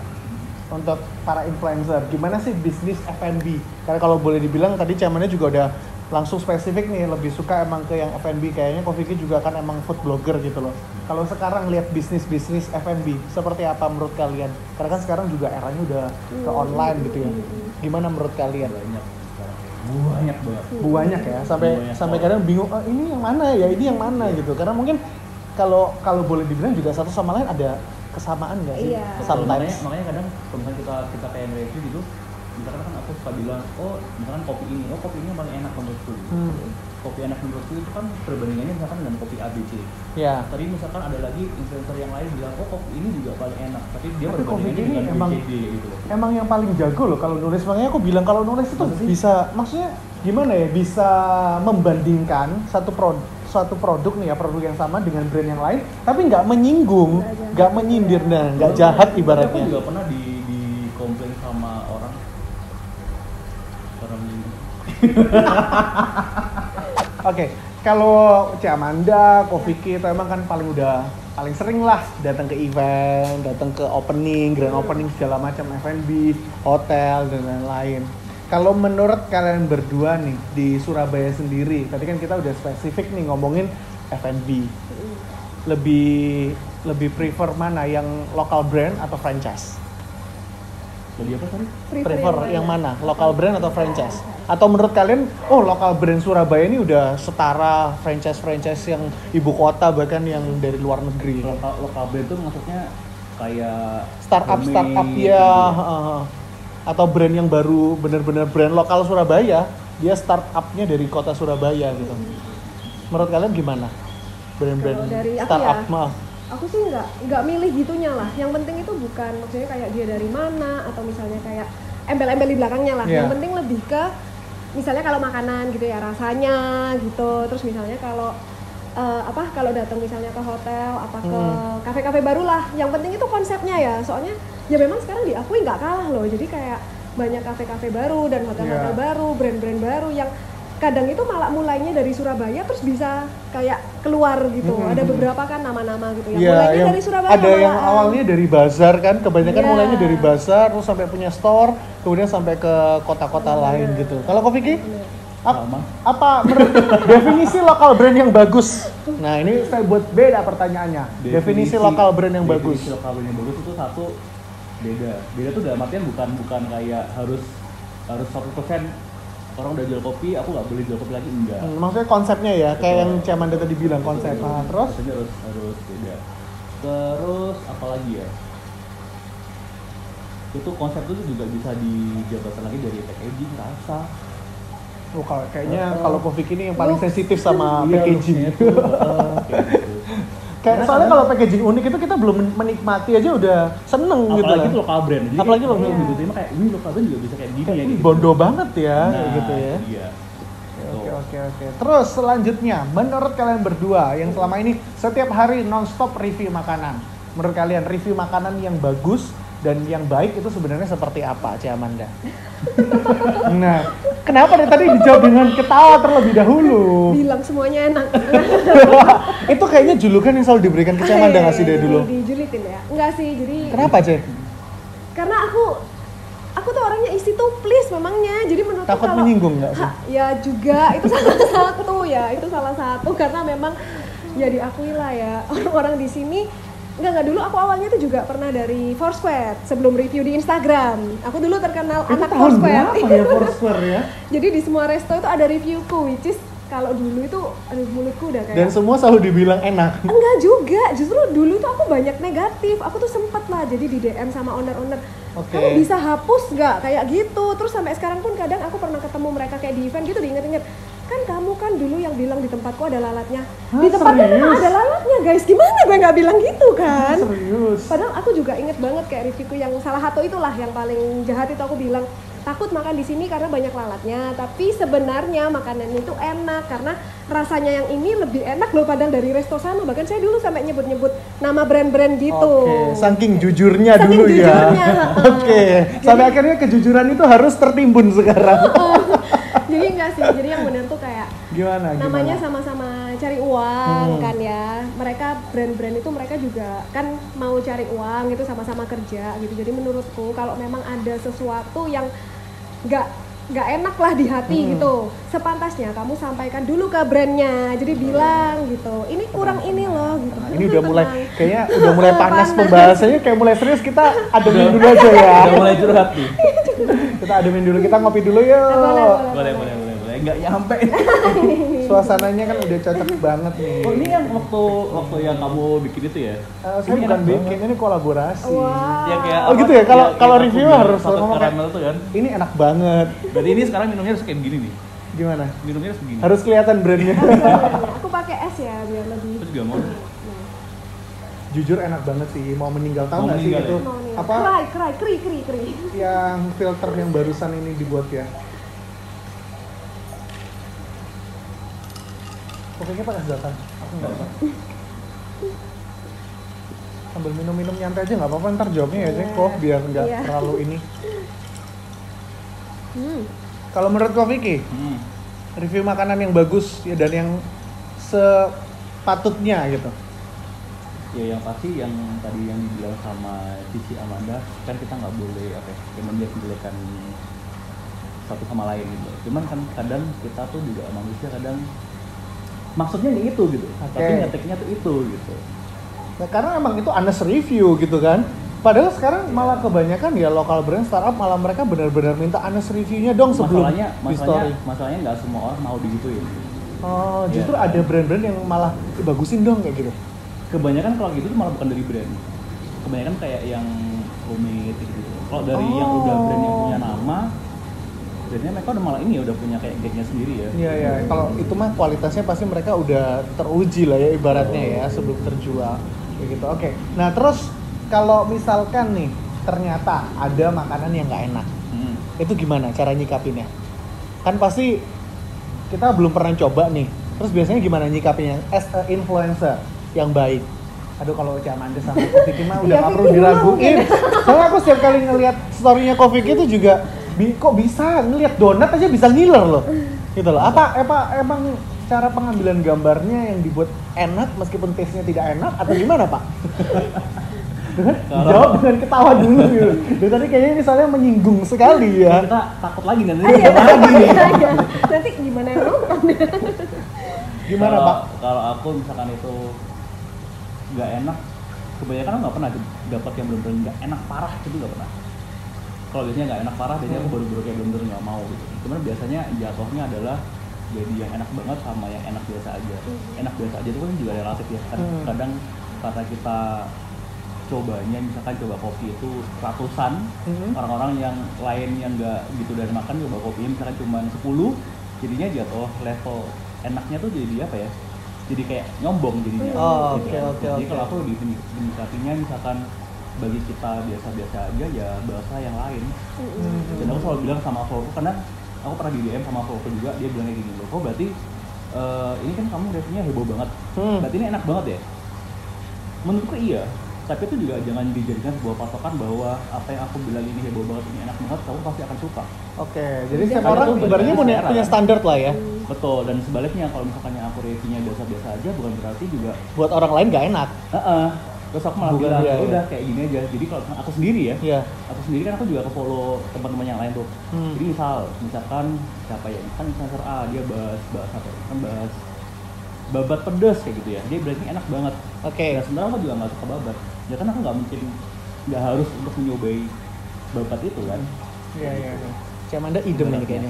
untuk para influencer, gimana sih bisnis F&B? Karena kalau boleh dibilang tadi Camannya juga udah langsung spesifik nih, lebih suka emang ke yang F&B. Kayaknya Ko Vicky juga kan emang food blogger gitu loh. Kalau sekarang lihat bisnis F&B, seperti apa menurut kalian? Karena kan sekarang juga eranya udah ke online gitu ya. Gimana menurut kalian? Banyak ya, sampai kadang bingung, ini yang mana ya, ini yang mana gitu. Karena mungkin kalau boleh dibilang juga satu sama lain ada kesamaan nggak sih? Iya. Makanya kadang kalau misalnya kita kayak nge-review gitu, misalkan kan aku suka bilang, misalkan kopi ini yang paling enak menurutku. Kopi enak menurutku itu kan perbandingannya misalkan dengan kopi ABC. Iya. Tadi misalkan ada lagi influencer yang lain bilang, kopi ini juga paling enak, tapi dia perbandingannya dengan emang BCD gitu loh. Emang yang paling jago loh kalau nulis. Makanya aku bilang kalau nulis itu bisa, maksudnya gimana ya, bisa membandingkan satu produk nih ya, produk yang sama dengan brand yang lain, tapi nggak menyinggung, nggak menyindir, nggak jahat ibaratnya. Aku juga pernah di komplain sama orang menyinggung. Oke, kalau Cak Amanda, Ko Vicky itu emang kan paling sering lah datang ke event, datang ke opening, grand opening segala macam F&B, hotel dan lain-lain. Kalau menurut kalian berdua nih di Surabaya sendiri, tadi kan kita udah spesifik nih ngomongin F&B. Lebih prefer mana, yang local brand atau franchise? Lebih apa tadi? Prefer yang mana? Local brand atau franchise? Atau menurut kalian, local brand Surabaya ini udah setara franchise yang ibu kota bahkan yang dari luar negeri? Local brand itu maksudnya kayak startup ya, atau brand yang baru, bener-bener brand lokal Surabaya, dia startupnya dari kota Surabaya gitu. Menurut kalian gimana? Brand-brand startup mah? Aku sih nggak milih gitunya lah. Yang penting itu bukan maksudnya kayak dia dari mana atau misalnya kayak embel-embel di belakangnya lah. Yang penting lebih ke misalnya kalau makanan gitu ya, rasanya gitu. Terus misalnya kalau kalau datang misalnya ke hotel ke kafe-kafe baru lah. Yang penting itu konsepnya ya. Soalnya ya memang sekarang diakui nggak kalah loh. Jadi kayak banyak kafe-kafe baru dan hotel-hotel baru, brand-brand baru yang kadang itu malah mulainya dari Surabaya terus bisa kayak keluar gitu. Ada beberapa kan nama-nama gitu yang mulainya dari Surabaya. Ada yang awalnya dari bazar kan, kebanyakan mulainya dari bazar terus sampai punya store, kemudian sampai ke kota-kota lain gitu. Kalau Ko Vicky? Apa definisi lokal brand yang bagus? Nah, ini saya buat beda pertanyaannya. Definisi lokal brand yang bagus. Definisi lokal brand yang bagus itu satu beda tuh dalam artian bukan kayak harus 100% orang udah jual kopi, aku nggak boleh jual kopi lagi, enggak. Maksudnya konsepnya ya, kayak yang Cak Amanda tadi bilang konsep. Terus? Harus beda. Terus apa lagi ya? Itu konsep itu juga bisa dijabarkan lagi dari packaging, rasa. Kayaknya kalau Ko Vicky ini yang paling sensitif sama packaging. Kayak soalnya kalau packaging unik itu kita belum menikmati aja udah seneng gitu. Apalagi itu lokal brand. Jadi apalagi lokal brand gitu. Kayak ini lokal brand juga bisa kayak gini ya gitu. Bondo banget ya gitu ya. Iya. Oke. Terus selanjutnya, menurut kalian berdua yang selama ini setiap hari nonstop review makanan, menurut kalian review makanan yang bagus dan yang baik itu sebenarnya seperti apa, Cia Amanda? Nah, kenapa dari tadi dijawab dengan ketawa terlebih dahulu? Bilang semuanya enak. Itu kayaknya julukan yang selalu diberikan ke Cia Amanda nggak sih dari dulu? Dijulitin ya? Enggak sih, jadi... Kenapa, Cia? Karena aku tuh orangnya easy to please memangnya, jadi menurutku takut kalau... menyinggung nggak sih? Ya juga, itu salah satu karena memang ya diakui lah ya, orang-orang di sini. Enggak, dulu aku awalnya tuh juga pernah dari Foursquare sebelum review di Instagram. Aku dulu terkenal itu anak tahun Foursquare. berapa ya Foursquare ya? Jadi di semua resto itu ada reviewku, which is kalau dulu itu mulutku udah kayak... Dan semua selalu dibilang enak? Enggak juga, justru dulu tuh aku banyak negatif. Aku tuh sempet lah jadi di DM sama owner-owner. Kamu bisa hapus nggak kayak gitu? Terus sampai sekarang pun kadang aku pernah ketemu mereka kayak di event gitu, diinget-inget. Kan kamu kan dulu yang bilang di tempatku ada lalatnya. Di tempatnya memang ada lalatnya guys, gimana gue nggak bilang gitu kan? Serius? Padahal aku juga inget banget kayak reviewku yang salah satu itulah yang paling jahat itu aku bilang takut makan di sini karena banyak lalatnya, tapi sebenarnya makanannya itu enak karena rasanya yang ini lebih enak loh padahal dari resto sana. Bahkan saya dulu sampai nyebut-nyebut nama brand-brand gitu. Saking jujurnya dulu ya. Sampai akhirnya kejujuran itu harus tertimbun sekarang. Jadi enggak sih, jadi yang benar tuh kayak gimana? Namanya sama-sama cari uang kan ya. Mereka brand-brand itu mereka juga kan mau cari uang gitu, sama-sama kerja gitu. Jadi menurutku kalau memang ada sesuatu yang nggak enak lah di hati gitu, sepantasnya kamu sampaikan dulu ke brandnya. Jadi bilang gitu, ini kurang ini loh gitu. Ini udah mulai panas pembahasannya, kayak mulai serius. Kita ademin dulu aja ya. Udah mulai curhat nih. Kita ademin dulu, kita ngopi dulu yuk. Boleh. Nggak nyampe. Suasananya kan udah cocok banget nih. Oh, ini yang waktu yang kamu bikin itu ya? Saya bukan bikin, ini kolaborasi. Wow. Ya, kayak gitu ya, kalau review harus ngomong karamel tuh kan. Ini enak banget. Berarti ini sekarang minumnya harus kayak begini nih. Gimana? Minumnya harus begini. Harus kelihatan brandnya. Aku pakai es ya biar lebih. Terus juga mau. Jujur enak banget sih, mau meninggal. Tahu nggak sih meninggal itu ya? apa? Kri. Yang filter yang barusan ini dibuat ya. Kopinya pakai sedotan, aku nggak apa. Sambil minum-minum nyantai aja nggak apa-apa, ntar jawabnya ya Cek kok biar nggak terlalu ini. Kalau menurut kau Vicky, review makanan yang bagus ya dan yang sepatutnya gitu. Ya yang pasti yang tadi yang dibilang sama Cici Amanda, kan kita nggak boleh menjelek-jelekan satu sama lain gitu. Cuman kan kadang kita tuh juga manusia kadang maksudnya nih itu gitu, tapi ngeteknya tuh itu gitu. Nah, karena emang itu honest review gitu kan. Padahal sekarang malah kebanyakan ya lokal brand startup malah mereka benar-benar minta honest reviewnya dong sebelum di story. Masalahnya nggak semua orang mau digituin. Oh, justru ada brand-brand yang malah bagusin dong kayak gitu. Kebanyakan kalau gitu tuh malah bukan dari brand. Kebanyakan kayak yang homemade gitu. Kalau dari yang udah brand yang punya nama, jadinya mereka udah malah ini udah punya kayak gate-nya sendiri ya. Iya. Kalau itu mah kualitasnya pasti mereka udah teruji lah ya ibaratnya ya sebelum terjual kayak gitu. Oke. Nah, terus kalau misalkan nih ternyata ada makanan yang nggak enak. Itu gimana cara nyikapinnya? Kan pasti kita belum pernah coba nih. Terus biasanya gimana nyikapinnya as a influencer yang baik? Aduh, kalau Cak Amanda sama Vicky mah udah nggak perlu diraguin. Soalnya aku setiap kali ngelihat story-nya Vicky itu juga kok bisa ngelihat donat aja bisa ngiler loh, gitu loh. Apa emang cara pengambilan gambarnya yang dibuat enak meskipun taste-nya tidak enak atau gimana Pak? Jawab dengan ketawa dulu gitu. Dan tadi kayaknya ini soalnya menyinggung sekali ya. Kita takut lagi nanti. Nanti gimana yang nonton? Gimana Pak? Kalau aku misalkan itu nggak enak, kebanyakan aku nggak pernah dapat yang benar-benar nggak enak parah, itu nggak pernah. Kalau biasanya nggak enak parah, biasanya aku baru-baru kayak bener-bener nggak mau gitu. Cuman biasanya jatuhnya adalah jadi yang enak banget sama yang enak biasa aja. Enak biasa aja itu kan juga relatif ya. Kadang karena kita cobanya, misalkan coba kopi itu ratusan, orang-orang yang lain yang nggak gitu dari makan coba kopinya misalkan cuma 10, jadinya jatuh level enaknya tuh jadi apa ya? jadi kayak nyombong jadinya. Jadi kalau aku lebih menyikapinya misalkan bagi kita biasa-biasa aja ya bahasa yang lain. Dan aku selalu bilang sama follower karena aku pernah di DM sama follower juga, dia bilang kayak gini loh, kok berarti ini kan kamu reviewnya heboh banget, berarti ini enak banget ya? Menurutku iya, tapi itu juga jangan dijadikan sebuah patokan bahwa apa yang aku bilang ini heboh banget, ini enak banget, kamu pasti akan suka. Jadi setiap orang sebenarnya punya standar lah ya. Betul, dan sebaliknya kalau misalkan aku reviewnya biasa-biasa aja bukan berarti juga buat orang lain gak enak. Terus aku malah bilang udah kayak gini aja. Jadi kalau aku sendiri ya, aku sendiri kan aku juga follow teman-teman yang lain tuh. Jadi misalkan siapa ya, kan influencer A dia bahas apa? Kan bahas babat pedas kayak gitu ya. Dia berarti enak banget. Nah sebenarnya aku juga nggak suka babat. Ya kan aku nggak harus untuk mencobai babat itu kan. Iya. Ciamanda idem ini kayaknya.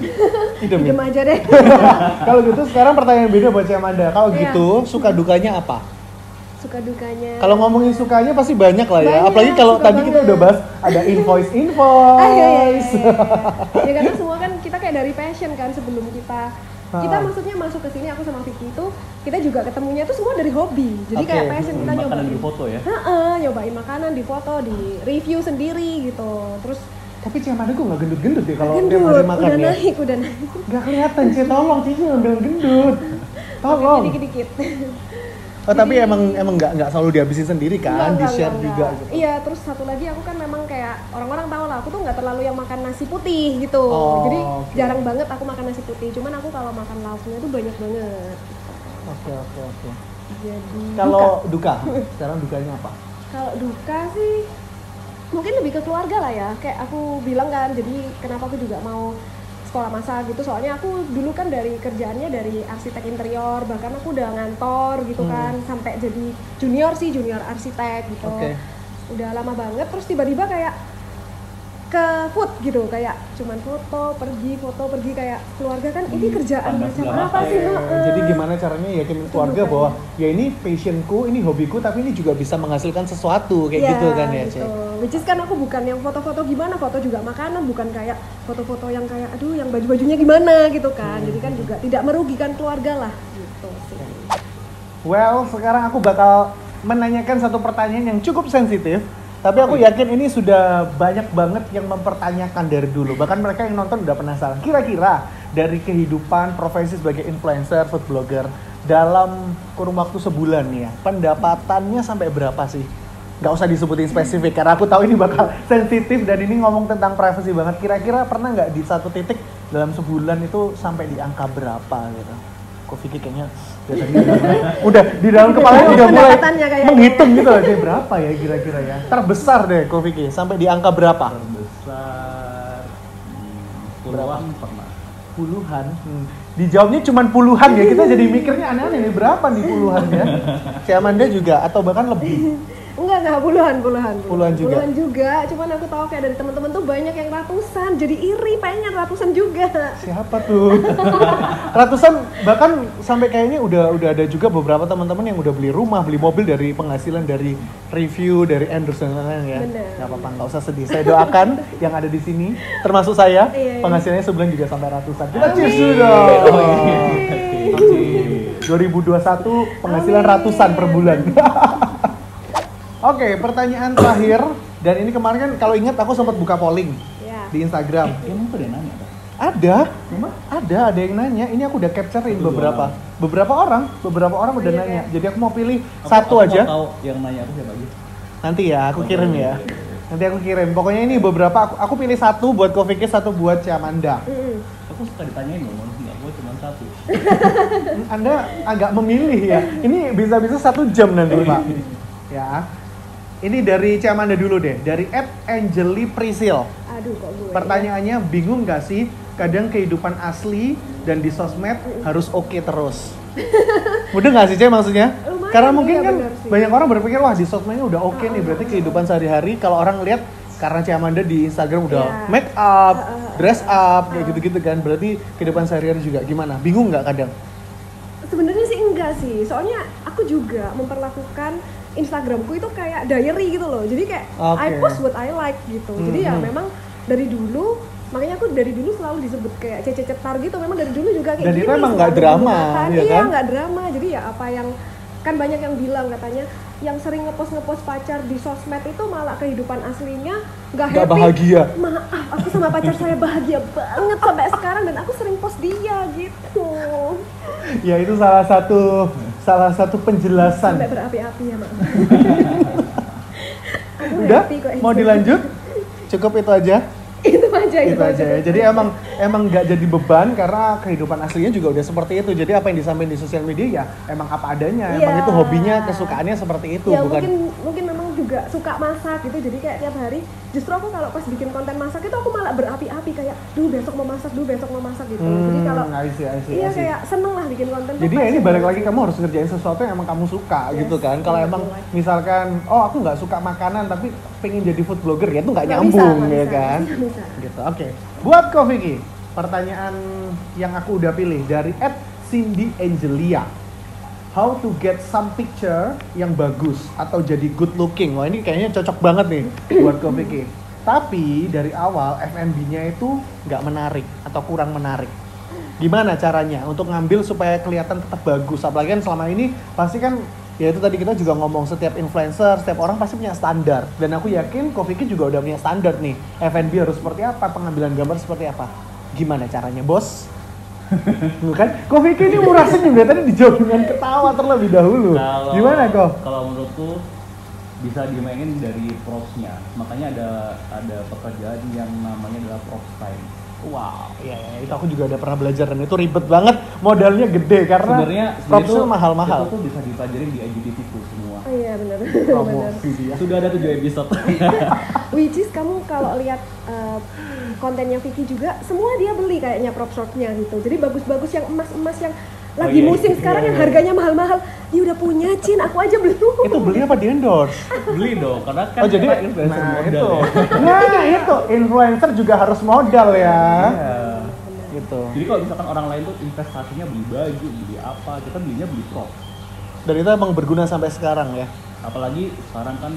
Idem aja deh. Kalau gitu sekarang pertanyaan beda buat Ciamanda. Kalau gitu suka dukanya apa? Suka dukanya. Kalau ngomongin sukanya pasti banyak lah ya. Banyak, apalagi kalau tadi banget. kita udah bahas ada invoice. Iya. Ya karena semua kan kita kayak dari passion kan sebelum kita maksudnya masuk ke sini, aku sama Vicky itu kita juga ketemunya tuh semua dari hobi. Jadi kayak passion kita nyobain makanan di foto ya. Nyobain makanan di foto, di review sendiri gitu. Terus tapi Ciamanda kok nggak gendut-gendut ya kalau dia masih makan udah ya? Udah naik. Nggak kelihatan sih, tolong Cici ngambil gendut. Tolong. Dikit-dikit. Oh tapi emang nggak selalu dihabisin sendiri kan, di-share juga gitu. Iya, terus satu lagi aku kan memang kayak orang-orang tahu lah, aku tuh nggak terlalu yang makan nasi putih gitu. Jadi jarang banget aku makan nasi putih. Cuman aku kalau makan lauknya tuh banyak banget. Oke. Jadi kalau duka, sekarang dukanya apa? Kalau duka sih mungkin lebih ke keluarga lah ya. Kayak aku bilang kan, jadi kenapa aku juga mau sekolah masak gitu, soalnya aku dulu kan dari kerjaannya dari arsitek interior, bahkan aku udah ngantor gitu kan sampai jadi junior arsitek gitu. Udah lama banget, terus tiba-tiba kayak ke food gitu, kayak cuman foto pergi kayak keluarga kan ini kerjaan macam apa sih? Jadi gimana caranya yakinin keluarga bahwa ya ini passionku, ini hobiku, tapi ini juga bisa menghasilkan sesuatu kayak gitu kan ya, Cek. Which is kan aku bukan yang foto-foto gimana, foto juga makanan, bukan kayak foto-foto yang kayak aduh yang baju-bajunya gimana gitu kan. Jadi kan juga tidak merugikan keluarga lah gitu sih. Well, sekarang aku bakal menanyakan satu pertanyaan yang cukup sensitif. Tapi aku yakin ini sudah banyak banget yang mempertanyakan dari dulu. Bahkan mereka yang nonton udah penasaran. Kira-kira dari kehidupan profesi sebagai influencer, food blogger dalam kurun waktu sebulan nih ya, pendapatannya sampai berapa sih? Gak usah disebutin spesifik karena aku tahu ini bakal sensitif dan ini ngomong tentang privacy banget. Kira-kira pernah nggak di satu titik dalam sebulan itu sampai di angka berapa gitu? Kok Vicky kayaknya udah di dalam kepalanya udah mulai menghitung gitu loh, kayak berapa ya kira-kira ya? Terbesar deh kok Vicky, sampai di angka berapa? Terbesar puluhan pernah. Puluhan? Dijawabnya cuma puluhan ya, kita jadi mikirnya aneh-aneh nih, berapa nih puluhannya? Ciamanda juga atau bahkan lebih? Enggak, puluhan juga. Puluhan juga, cuman aku tahu kayak dari teman-teman tuh banyak yang ratusan, jadi iri pengen ratusan juga. Siapa tuh? Ratusan, bahkan sampai kayaknya udah ada juga beberapa teman-teman yang udah beli rumah, beli mobil dari penghasilan dari review, dari endorse dan lain-lain ya. Bener. Gak apa-apa, nggak usah sedih. Saya doakan yang ada di sini, termasuk saya, penghasilannya sebulan juga sampai ratusan. Kita cheers dulu. 2021 penghasilan ratusan per bulan. Oke, pertanyaan terakhir, dan ini kemarin kan kalau ingat aku sempat buka polling di Instagram. Emang tuh ada yang nanya kan? Ada yang nanya. Ini aku udah capturein beberapa orang udah nanya. Jadi aku mau pilih satu aja. Aku tahu yang nanya aku siapa aja. Nanti ya, aku kirim ya. Nanti aku kirim. Pokoknya ini beberapa aku pilih satu buat Vicky, satu buat Ciamanda. Aku suka ditanyain loh, nggak gue cuma satu. Anda agak memilih ya. Ini bisa-bisa 1 jam nanti Pak. Ya. Ini dari Ciamanda dulu deh, dari @angeliprisil. Aduh kok gue. Pertanyaannya, bingung gak sih kadang kehidupan asli dan di sosmed harus oke terus? Mudah gak sih Cek maksudnya? Lumayan, karena mungkin kan banyak orang berpikir wah di sosmednya udah oke nih, berarti kehidupan sehari-hari kalau orang lihat karena Ciamanda di Instagram udah make up, dress up, kayak gitu-gitu kan, berarti kehidupan sehari-hari juga gimana? Bingung gak kadang? Sebenarnya sih enggak sih, soalnya aku juga memperlakukan Instagramku itu kayak diary gitu loh. Jadi kayak I post what I like gitu. Jadi ya memang dari dulu Makanya aku dari dulu selalu disebut kayak Cece Cetar gitu. Memang dari dulu juga kayak Dan gini. itu emang nggak drama, ya iya kan? nggak drama. Jadi ya apa yang kan banyak yang bilang katanya yang sering ngepost pacar di sosmed itu malah kehidupan aslinya nggak happy. Bahagia. Maaf, aku sama pacar saya bahagia banget sampai sekarang dan aku sering post dia gitu. Ya itu salah satu penjelasan. Sampai berapi-api ya maaf. Aku Udah? happy kok. Mau dilanjut? Cukup itu aja. Itu aja Itu aja ya. Jadi emang nggak jadi beban karena kehidupan aslinya juga udah seperti itu. Jadi apa yang disampaikan di sosial media ya emang apa adanya. Iya. Emang itu hobinya, kesukaannya seperti itu, ya, bukan? mungkin memang juga suka masak gitu. Jadi kayak tiap hari justru aku kalau pas bikin konten masak itu aku malah berapi-api kayak besok mau masak gitu. Jadi kalau I see. kayak seneng lah bikin konten. Jadi ya ini balik lagi kamu harus ngerjain sesuatu yang emang kamu suka gitu kan. Kalau emang misalkan aku nggak suka makanan tapi pengen jadi food blogger ya itu nggak nyambung ya kan. Bisa. Gitu. Oke. Buat Ko Vicky, pertanyaan yang aku udah pilih dari @cindy_angelia. How to get some picture yang bagus atau jadi good looking. Wah, ini kayaknya cocok banget nih buat Ko Vicky. Tapi dari awal FMB-nya itu nggak menarik atau kurang menarik. Gimana caranya untuk ngambil supaya kelihatan tetap bagus? Apalagi kan selama ini pasti kan ya itu tadi kita juga ngomong setiap influencer, setiap orang pasti punya standar. Dan aku yakin Ko Vicky juga udah punya standar nih. FNB harus seperti apa, pengambilan gambar seperti apa. Gimana caranya, Bos? Bukan? Ko Vicky ini murah senyum ya, tadi dijawab dengan ketawa terlebih dahulu. Gimana, Ko? Kalau menurutku bisa dimainin dari props-nya. Makanya ada pekerjaan yang namanya adalah props time. Wow, ya itu aku juga udah pernah belajar dan itu ribet banget, modalnya gede karena sebenarnya propsnya mahal-mahal. Itu tuh bisa dipelajarin di IGTV tuh semua. Oh iya benar. Promosi dia. Sudah ada 7 episode. Which is kamu kalau lihat kontennya Vicky juga semua dia beli kayaknya prop shotnya gitu. Jadi bagus-bagus yang emas-emas yang lagi musim sekarang yang harganya mahal-mahal. Dia udah punya, Cin, aku aja belum. Itu beli apa di endorse? Beli dong, karena kan jadi influencer modal itu. ya. Itu influencer juga harus modal ya. Iya. Gitu. Jadi kalau misalkan orang lain tuh investasinya beli baju, beli apa, kita belinya beli prop. Dan itu emang berguna sampai sekarang ya. Apalagi sekarang kan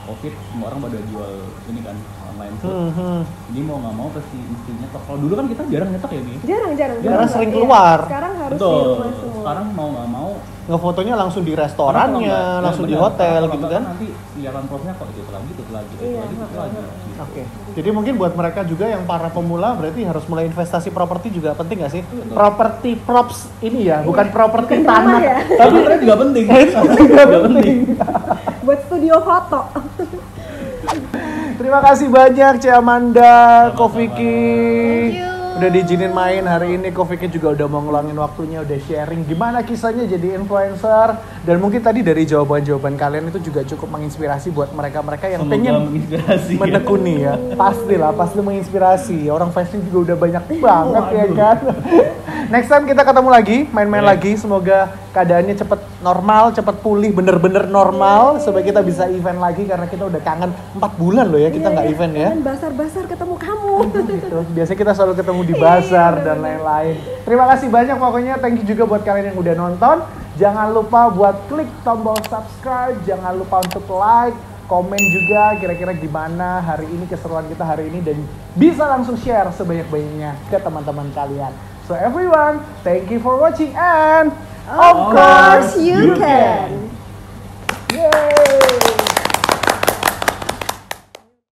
COVID, semua orang pada jual ini kan online tuh. Jadi mau nggak mau pasti mesti nyetok. Kalau dulu kan kita jarang nyetok ya nih. Jarang. Karena sering keluar. Sekarang harus Betul. di rumah semua. Sekarang mau nggak mau Ngefotonya langsung di restorannya, langsung di hotel gitu kan. Nanti kelihatan propnya kok itu lagi. Oke. Jadi mungkin buat mereka juga yang para pemula berarti harus mulai investasi properti juga penting nggak sih? Properti props ini ya, bukan properti tanah. Ya. Tapi itu juga penting. Juga penting. Buat studio foto. Terima kasih banyak Ci Amanda, Ko Vicky. Thank you. Udah diizinin main hari ini. Ko Vicky juga udah mau ngeluangin waktunya, udah sharing gimana kisahnya jadi influencer. Dan mungkin tadi dari jawaban-jawaban kalian itu juga cukup menginspirasi buat mereka-mereka yang pengen menekuni ya. Pasti menginspirasi. Orang fashion juga udah banyak banget ya kan. Next time kita ketemu lagi, main-main lagi. Semoga keadaannya cepet normal, cepet pulih, bener-bener normal supaya kita bisa event lagi karena kita udah kangen 4 bulan loh ya kita nggak event ya. Kan basar-basar ketemu kamu. Gitu. Biasanya kita selalu ketemu di bazar dan lain-lain. Terima kasih banyak pokoknya, thank you juga buat kalian yang udah nonton. Jangan lupa buat klik tombol subscribe, jangan lupa untuk like, komen juga kira-kira gimana hari ini keseruan kita hari ini dan bisa langsung share sebanyak-banyaknya ke teman-teman kalian. So everyone, thank you for watching and Of course you can.